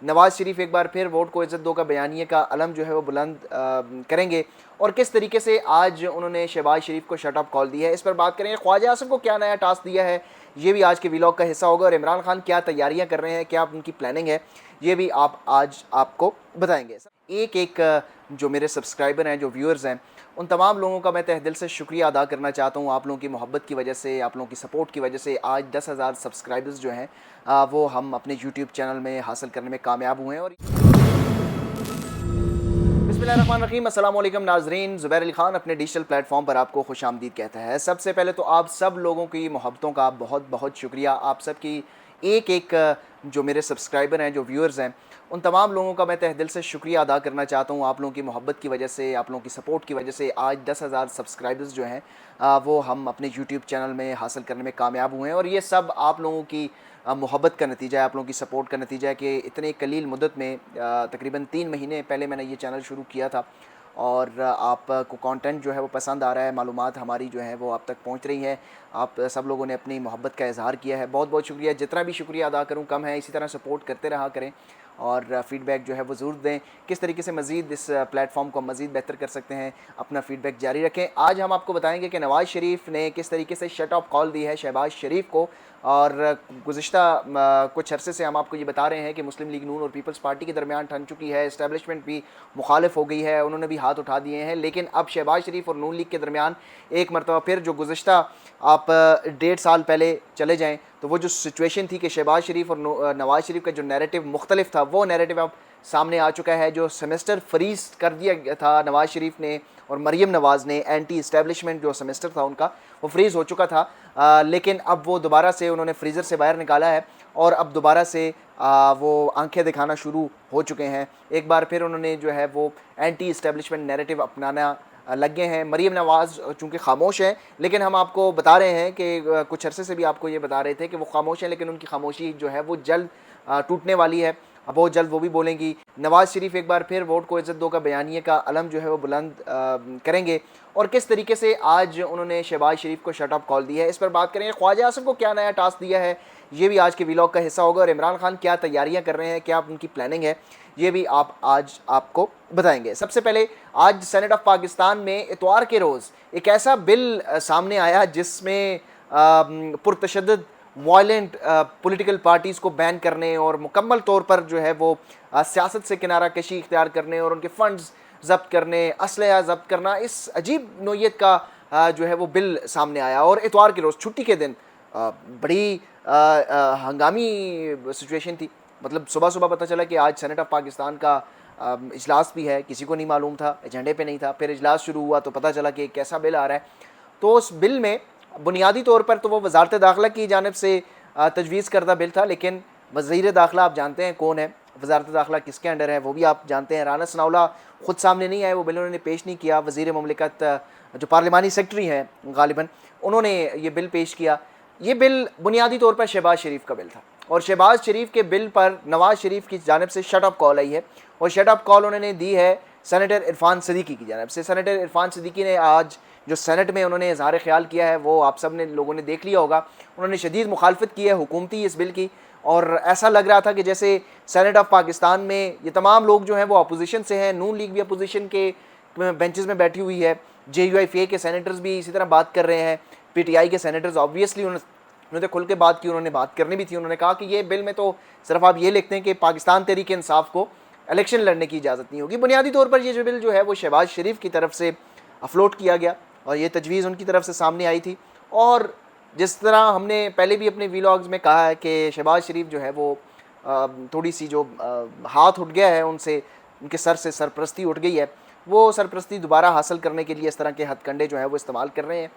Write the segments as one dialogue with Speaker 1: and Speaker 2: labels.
Speaker 1: नवाज़ शरीफ एक बार फिर वोट को इज़्ज़त दो का बयानिए का अलम जो है वो बुलंद करेंगे और किस तरीके से आज उन्होंने शहबाज शरीफ को शट ऑफ कॉल दी है, इस पर बात करेंगे। ख्वाजा आसिम को क्या नया टास्क दिया है, ये भी आज के व्लॉग का हिस्सा होगा। और इमरान खान क्या तैयारियां कर रहे हैं, क्या उनकी प्लानिंग है, ये भी आज आपको बताएंगे। एक एक जो मेरे सब्सक्राइबर हैं, जो व्यूअर्स हैं, उन तमाम लोगों का मैं तहे दिल से शुक्रिया अदा करना चाहता हूँ। आप लोगों की मोहब्बत की वजह से, आप लोगों की सपोर्ट की वजह से आज 10,000 सब्सक्राइबर्स जो हैं वो हम अपने यूट्यूब चैनल में हासिल करने में कामयाब हुए हैं। और बिस्मिल्लाहिर्रहमानिर्रहीम, अस्सलाम वालेकुम नाज़रीन, ज़ुबैर अली ख़ान अपने डिजिटल प्लेटफॉर्म पर आपको खुशामदीद कहता है। सबसे पहले तो आप सब लोगों की मोहब्बतों का बहुत बहुत शुक्रिया। आप सब की एक एक जो मेरे सब्सक्राइबर हैं, जो व्यूअर्स हैं, उन तमाम लोगों का मैं तहे दिल से शुक्रिया अदा करना चाहता हूँ। आप लोगों की मोहब्बत की वजह से, आप लोगों की सपोर्ट की वजह से आज 10,000 सब्सक्राइबर्स जो हैं वो हम अपने यूट्यूब चैनल में हासिल करने में कामयाब हुए हैं। और ये सब आप लोगों की मोहब्बत का नतीजा है, आप लोगों की सपोर्ट का नतीजा है कि इतने कलील मुद्दत में तकरीबन 3 महीने पहले मैंने ये चैनल शुरू किया था और आपको कंटेंट जो है वो पसंद आ रहा है, मालूमात हमारी जो है वो आप तक पहुंच रही है। आप सब लोगों ने अपनी मोहब्बत का इजहार किया है, बहुत बहुत शुक्रिया। जितना भी शुक्रिया अदा करूं कम है, इसी तरह सपोर्ट करते रहा करें और फ़ीडबैक जो है वो ज़रूर दें। किस तरीके से मज़ीद इस प्लेटफॉर्म को मज़ीद बेहतर कर सकते हैं, अपना फ़ीडबैक जारी रखें। आज हम आपको बताएंगे कि नवाज़ शरीफ ने किस तरीके से शट ऑफ कॉल दी है शहबाज शरीफ को। और गुज़िश्ता कुछ अरसे से हम आपको ये बता रहे हैं कि मुस्लिम लीग नून और पीपल्स पार्टी के दरमियान ठन चुकी है, इस्टेब्लिशमेंट भी मुखालिफ हो गई है, उन्होंने भी हाथ उठा दिए हैं। लेकिन अब शहबाज शरीफ और नून लीग के दरमियान एक मरतबा फिर जो गुज़िश्ता आप 1.5 साल पहले चले जाएँ तो वो जो सिचुएशन थी कि शहबाज शरीफ और नवाज़ शरीफ का जो नैरेटिव मुख्तलिफ था, वो नैरेटिव अब सामने आ चुका है। जो सेमेस्टर फ्रीज कर दिया गया था नवाज़ शरीफ ने और मरीम नवाज़ ने, एंटी इस्टेब्लिशमेंट जो सेमेस्टर था उनका, वो फ्रीज़ हो चुका था। लेकिन अब वो दोबारा से उन्होंने फ्रीज़र से बाहर निकाला है और अब दोबारा से वो आंखें दिखाना शुरू हो चुके हैं। एक बार फिर उन्होंने जो है वो एंटी इस्टेब्लिशमेंट नैरेटिव अपनाना लग गए हैं। मरीम नवाज़ चूँकि खामोश है, लेकिन हम आपको बता रहे हैं कि कुछ अरसे से भी आपको ये बता रहे थे कि वो खामोश हैं, लेकिन उनकी खामोशी जो है वो जल्द टूटने वाली है। अब बहुत जल्द वो भी बोलेंगी। नवाज़ शरीफ एक बार फिर वोट को इज़्ज़त दो का बयानिए का अलम जो है वो बुलंद करेंगे और किस तरीके से आज उन्होंने शहबाज शरीफ को शट ऑफ कॉल दी है, इस पर बात करेंगे। ख्वाजा आसिम को क्या नया टास्क दिया है, ये भी आज के व्लॉग का हिस्सा होगा। और इमरान खान क्या तैयारियां कर रहे हैं, क्या उनकी प्लानिंग है, ये भी आज आपको बताएंगे। सबसे पहले आज सेनेट ऑफ पाकिस्तान में इतवार के रोज़ एक ऐसा बिल सामने आया जिसमें पुरतशद्दुद वायलेंट पॉलिटिकल पार्टीज़ को बैन करने और मुकम्मल तौर पर जो है वो सियासत से किनारा कशी इख्तियार करने और उनके फंड्स जब्त करने, असलहा जब्त करना, इस अजीब नोयत का जो है वो बिल सामने आया। और इतवार के रोज़ छुट्टी के दिन बड़ी हंगामी सिचुएशन थी। मतलब सुबह सुबह पता चला कि आज सेनेट ऑफ पाकिस्तान का इजलास भी है, किसी को नहीं मालूम था, एजेंडे पे नहीं था। फिर इजलास शुरू हुआ तो पता चला कि एक कैसा बिल आ रहा है। तो उस बिल में बुनियादी तौर पर तो वो वजारत दाखिला की जानिब से तजवीज़ करदा बिल था, लेकिन वज़ीर दाखिला आप जानते हैं कौन है, वजारत दाखिला किसके अंडर है वो भी आप जानते हैं। राना सनाउल्लाह ख़ुद सामने नहीं आए, वो बिल उन्होंने पेश नहीं किया। वज़ीर ममलिकत जो पार्लिमानी सेक्रेटरी हैं गालिबन, उन्होंने ये बिल पेश किया। ये बिल बुनियादी तौर पर शहबाज शरीफ का बिल था और शहबाज शरीफ के बिल पर नवाज़ शरीफ की जानिब से शट ऑफ कॉल आई है और शट ऑफ कॉल उन्होंने दी है सेनेटर इरफान सिद्दीकी की जानिब से। सेनेटर इरफान सिद्दीकी ने आज जो सेनेट में उन्होंने इज़हार ख्याल किया है वो आप सब ने लोगों ने देख लिया होगा। उन्होंने शदीद मुखालफत की है हुकूमती इस बिल की और ऐसा लग रहा था कि जैसे सेनेट ऑफ पाकिस्तान में ये तमाम लोग जो हैं वो अपोजिशन से हैं। नून लीग भी अपोजिशन के बेंचेस में बैठी हुई है, JUIFA के सेनेटर्स भी इसी तरह बात कर रहे हैं, PTI के सेनेटर्स ऑब्वियसली उन्होंने खुल के बात की, उन्होंने बात करनी भी थी। उन्होंने कहा कि ये बिल में तो सिर्फ आप ये लिखते हैं कि पाकिस्तान तहरीक इंसाफ को इलेक्शन लड़ने की इजाज़त नहीं होगी। बुनियादी तौर पर ये जो बिल जो है वो शहबाज शरीफ की तरफ से अफलोट किया गया और ये तजवीज़ उनकी तरफ से सामने आई थी। और जिस तरह हमने पहले भी अपने व्लॉग्स में कहा है कि शहबाज शरीफ जो है वो थोड़ी सी जो हाथ उठ गया है उनसे, उनके सर से सरपरस्ती उठ गई है, वो सरपरस्ती दोबारा हासिल करने के लिए इस तरह के हथकंडे जो है वो इस्तेमाल कर रहे हैं।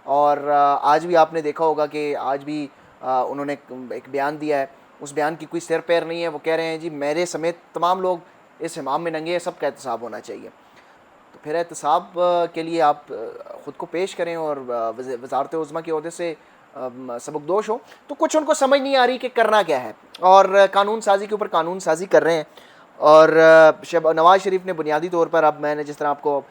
Speaker 1: और आज भी आपने देखा होगा कि आज भी उन्होंने एक बयान दिया है, उस बयान की कोई सिर पैर नहीं है। वो कह रहे हैं जी मेरे समेत तमाम लोग इस हमाम में नंगे हैं, सबका एहतसाब होना चाहिए। तो फिर एहतसाब के लिए आप ख़ुद को पेश करें और वज़ारत उज़्मा के ओहदे से सबकदोश हो। तो कुछ उनको समझ नहीं आ रही कि करना क्या है और कानून साजी के ऊपर कानून साजी कर रहे हैं। और नवाज़ शरीफ ने बुनियादी तौर पर, अब मैंने जिस तरह आपको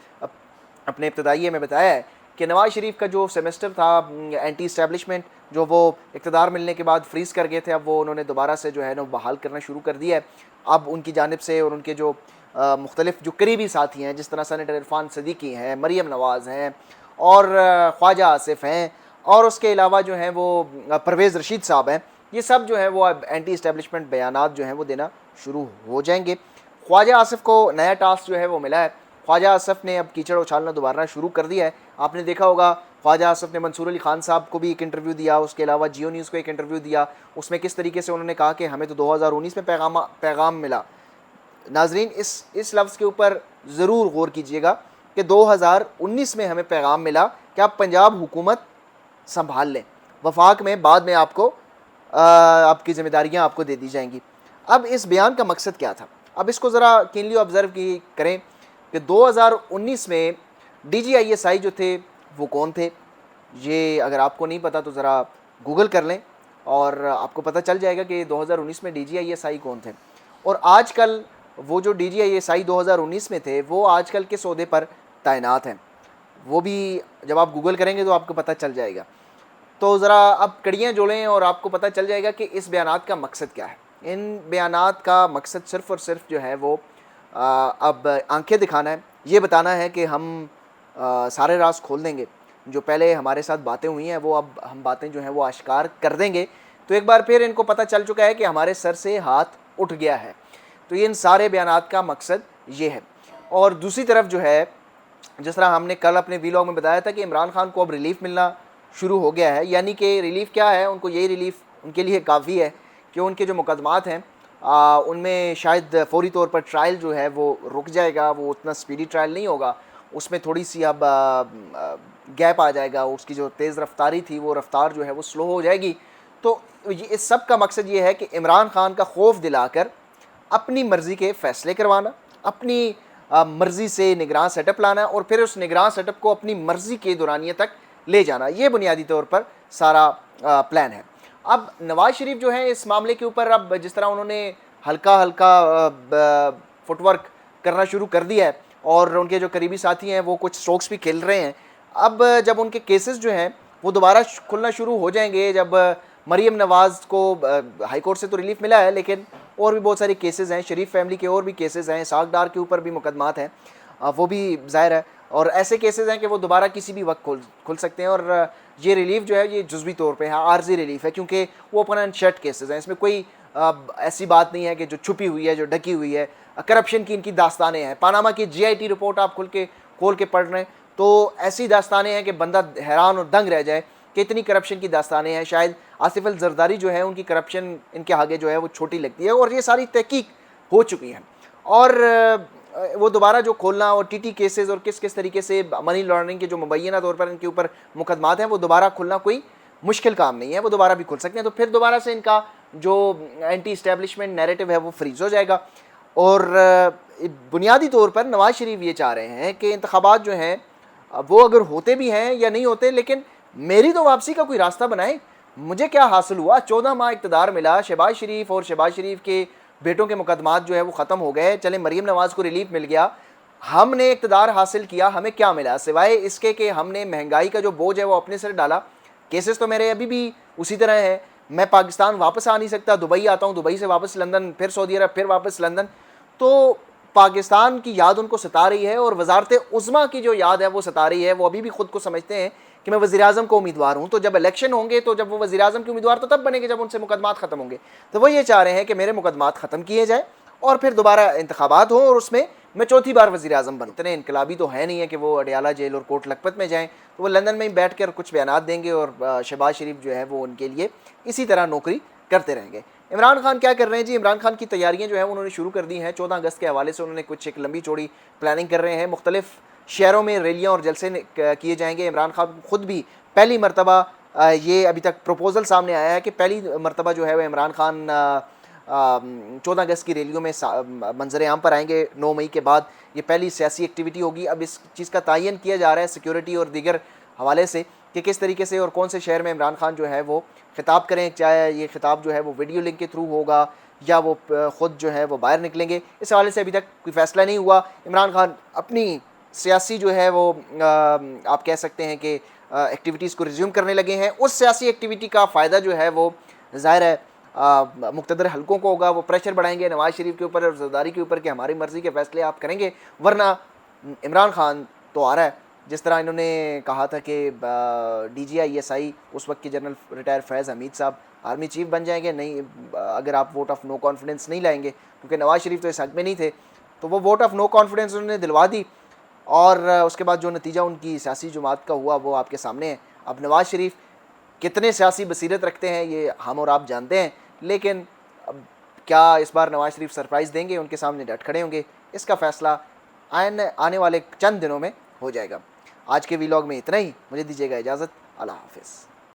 Speaker 1: अपने इब्तदाइये में बताया है कि नवाज़ शरीफ का जो सेमेस्टर था एंटी इस्टेब्लिशमेंट, जो वो इक़्तिदार मिलने के बाद फ्रीज़ कर गए थे, अब वो उन्होंने दोबारा से जो है ना बहाल करना शुरू कर दिया है। अब उनकी जानिब से और उनके जो मुख्तलिफ जो करीबी साथी हैं, जिस तरह सेनेटर इरफान सदीकी हैं, मरीम नवाज़ हैं और ख्वाजा आसिफ हैं, और उसके अलावा जो हैं वो परवेज़ रशीद साहब हैं, ये सब जो है वो अब एंटी इस्टेब्लिशमेंट बयानात जो हैं वो देना शुरू हो जाएंगे। ख्वाजा आसिफ को नया टास्क जो है वो मिला है। ख्वाजा आसिफ ने अब कीचड़ उछालना दोबारा शुरू कर दिया है। आपने देखा होगा ख्वाजा आसिफ ने मंसूर अली खान साहब को भी एक इंटरव्यू दिया, उसके अलावा जियो न्यूज़ को एक इंटरव्यू दिया। उसमें किस तरीके से उन्होंने कहा कि हमें तो 2019 में पैगाम मिला। नाजरीन, इस लफ्ज़ के ऊपर ज़रूर गौर कीजिएगा कि 2019 में हमें पैगाम मिला कि आप पंजाब हुकूमत संभाल लें, वफाक में बाद में आपको आपकी ज़िम्मेदारियाँ आपको दे दी जाएंगी। अब इस बयान का मकसद क्या था, अब इसको ज़रा कीनली ऑब्ज़र्व करें कि 2019 में DGISI जो थे वो कौन थे। ये अगर आपको नहीं पता तो ज़रा गूगल कर लें और आपको पता चल जाएगा कि 2019 में DGISI कौन थे। और आजकल वो जो DGISI 2019 में थे वो आजकल किस ओहदे पर तैनात हैं, वो भी जब आप गूगल करेंगे तो आपको पता चल जाएगा। तो ज़रा अब कड़ियाँ जोड़ें और आपको पता चल जाएगा कि इस बयानात का मकसद क्या है। इन बयानात का मकसद सिर्फ़ और सिर्फ जो है वो अब आंखें दिखाना है, ये बताना है कि हम सारे राज खोल देंगे, जो पहले हमारे साथ बातें हुई हैं वो अब हम बातें जो हैं वो आश्कार कर देंगे। तो एक बार फिर इनको पता चल चुका है कि हमारे सर से हाथ उठ गया है। तो इन सारे बयानात का मकसद ये है। और दूसरी तरफ जो है, जिस तरह हमने कल अपने वीलॉग में बताया था कि इमरान खान को अब रिलीफ मिलना शुरू हो गया है, यानी कि रिलीफ क्या है, उनको यही रिलीफ उनके लिए काफ़ी है कि उनके जो मुकदमात हैं उनमें शायद फौरी तौर पर ट्रायल जो है वो रुक जाएगा, वो उतना स्पीडी ट्रायल नहीं होगा, उसमें थोड़ी सी अब गैप आ जाएगा, उसकी जो तेज़ रफ्तारी थी वो रफ्तार जो है वो स्लो हो जाएगी। तो इस सब का मकसद ये है कि इमरान खान का खौफ दिलाकर अपनी मर्ज़ी के फ़ैसले करवाना, अपनी मर्ज़ी से निगरान सेटअप लाना और फिर उस निगरान सेटअप को अपनी मर्ज़ी के दौरानिए तक ले जाना, ये बुनियादी तौर पर सारा प्लान है। अब नवाज़ शरीफ जो है इस मामले के ऊपर अब जिस तरह उन्होंने हल्का हल्का फुटवर्क करना शुरू कर दिया है और उनके जो करीबी साथी हैं वो कुछ स्ट्रोक्स भी खेल रहे हैं। अब जब उनके केसेस जो हैं वो दोबारा खुलना शुरू हो जाएंगे, जब मरीम नवाज़ को हाई कोर्ट से तो रिलीफ मिला है लेकिन और भी बहुत सारे केसेस हैं, शरीफ फैमिली के और भी केसेस हैं, साग डार के ऊपर भी मुकदमात हैं, वो भी ज़ाहिर है, और ऐसे केसेस हैं कि वो दोबारा किसी भी वक्त खुल सकते हैं। और ये रिलीफ जो है ये जुज़वी तौर पे है, आर्जी रिलीफ है, क्योंकि वो ओपन एंड शट केसेस हैं, इसमें कोई ऐसी बात नहीं है कि जो छुपी हुई है, जो ढकी हुई है। करप्शन की इनकी दास्तानें हैं, पानामा की GIT रिपोर्ट आप खोल के पढ़ रहे हैं तो ऐसी दास्तानें हैं कि बंदा हैरान और दंग रह जाए कि इतनी करप्शन की दास्तानें हैं। शायद आसिफ अल जरदारी जो है उनकी करप्शन इनके आगे जो है वो छोटी लगती है, और ये सारी तहकीक हो चुकी है। और वो दोबारा जो खोलना और TT केसेस और किस किस तरीके से मनी लॉन्ड्रिंग के जो मुबैना तौर पर इनके ऊपर मुकदमात हैं वो दोबारा खुलना कोई मुश्किल काम नहीं है, वो दोबारा भी खुल सकते हैं। तो फिर दोबारा से इनका जो एंटी इस्टेब्लिशमेंट नैरेटिव है वो फ्रीज हो जाएगा। और बुनियादी तौर पर नवाज़ शरीफ ये चाह रहे हैं कि इंतखाबात जो हैं वो अगर होते भी हैं या नहीं होते, लेकिन मेरी तो वापसी का कोई रास्ता बनाए। मुझे क्या हासिल हुआ, 14 माह इक़्तिदार मिला, शहबाज शरीफ और शहबाज शरीफ के बेटों के मुकदमात जो है वो ख़त्म हो गए, चले मरीम नवाज़ को रिलीफ मिल गया, हमने इक़्तिदार हासिल किया, हमें क्या मिला सिवाय इसके कि हमने महंगाई का जो बोझ है वो अपने सिर डाला। केसेस तो मेरे अभी भी उसी तरह है, मैं पाकिस्तान वापस आ नहीं सकता, दुबई आता हूँ, दुबई से वापस लंदन, फिर सऊदी अरब, फिर वापस लंदन। तो पाकिस्तान की याद उनको सता रही है और वज़ारत उज़्मा की जो याद है वो सता रही है। वो अभी भी खुद को समझते हैं कि मैं वज़ीर-ए-आज़म को उम्मीदवार हूँ, तो जब इलेक्शन होंगे तो जब वो वज़ीर-ए-आज़म के उम्मीदवार तो तब बनेंगे जब उनसे मुकदमात ख़त्म होंगे। तो वो ये चाह रहे हैं कि मेरे मुकदमात ख़त्म किए जाए और फिर दोबारा इंतखाबात हों और उसमें मैं चौथी बार वज़ीर-ए-आज़म बनूँ। इतने इनकलाबी तो है नहीं है कि वो अडियाला जेल और कोट लखपत में जाएँ, तो वो लंदन में ही बैठ कर कुछ बयानात देंगे और शहबाज शरीफ जो है वो उनके लिए इसी तरह नौकरी करते रहेंगे। इमरान खान क्या कर रहे हैं जी, इमरान खान की तैयारियां जो है उन्होंने शुरू कर दी हैं। 14 अगस्त के हवाले से उन्होंने कुछ एक लंबी चौड़ी प्लानिंग कर रहे हैं, मुख्तलिफ शहरों में रैलियां और जलसे किए जाएंगे। इमरान खान खुद भी पहली मरतबा ये अभी तक प्रपोज़ल सामने आया है कि पहली मरतबा जो है वह इमरान खान 14 अगस्त की रैलियों में मंजर आम पर आएंगे। 9 मई के बाद ये पहली सियासी एक्टिविटी होगी। अब इस चीज़ का तयन किया जा रहा है सिक्योरिटी और दीगर हवाले से कि किस तरीके से और कौन से शहर में इमरान खान जो है वो खिताब करें, चाहे ये खिताब जो है वो वीडियो लिंक के थ्रू होगा या वो ख़ुद जो है वो बाहर निकलेंगे, इस हवाले से अभी तक कोई फ़ैसला नहीं हुआ। इमरान खान अपनी सियासी जो है वो आप कह सकते हैं कि एक्टिविटीज़ को रिज्यूम करने लगे हैं। उस सियासी एक्टिविटी का फ़ायदा जो है वो ज़ाहिर है मुक़्तदर हलकों को होगा। वो प्रेशर बढ़ाएंगे नवाज़ शरीफ के ऊपर और ज़रदारी के ऊपर कि हमारी मर्ज़ी के फ़ैसले आप करेंगे, वरना इमरान खान तो आ रहा है। जिस तरह इन्होंने कहा था कि DGI उस वक्त के जनरल रिटायर फैज़ हमीद साहब आर्मी चीफ बन जाएंगे, नहीं अगर आप वोट ऑफ नो कॉन्फिडेंस नहीं लाएंगे, क्योंकि नवाज़ शरीफ तो इस हक़ में नहीं थे। तो वो वोट ऑफ नो कॉन्फिडेंस उन्होंने दिलवा दी और उसके बाद जो नतीजा उनकी सियासी जुमात का हुआ वो आपके सामने है। अब नवाज़ शरीफ कितने सियासी बसीरत रखते हैं ये हम और आप जानते हैं, लेकिन अब क्या इस बार नवाज़ शरीफ सरप्राइज़ देंगे, उनके सामने डट खड़े होंगे, इसका फ़ैसला आने वाले चंद दिनों में हो जाएगा। आज के व्लॉग में इतना ही, मुझे दीजिएगा इजाज़त। अल्लाह हाफ़िज़।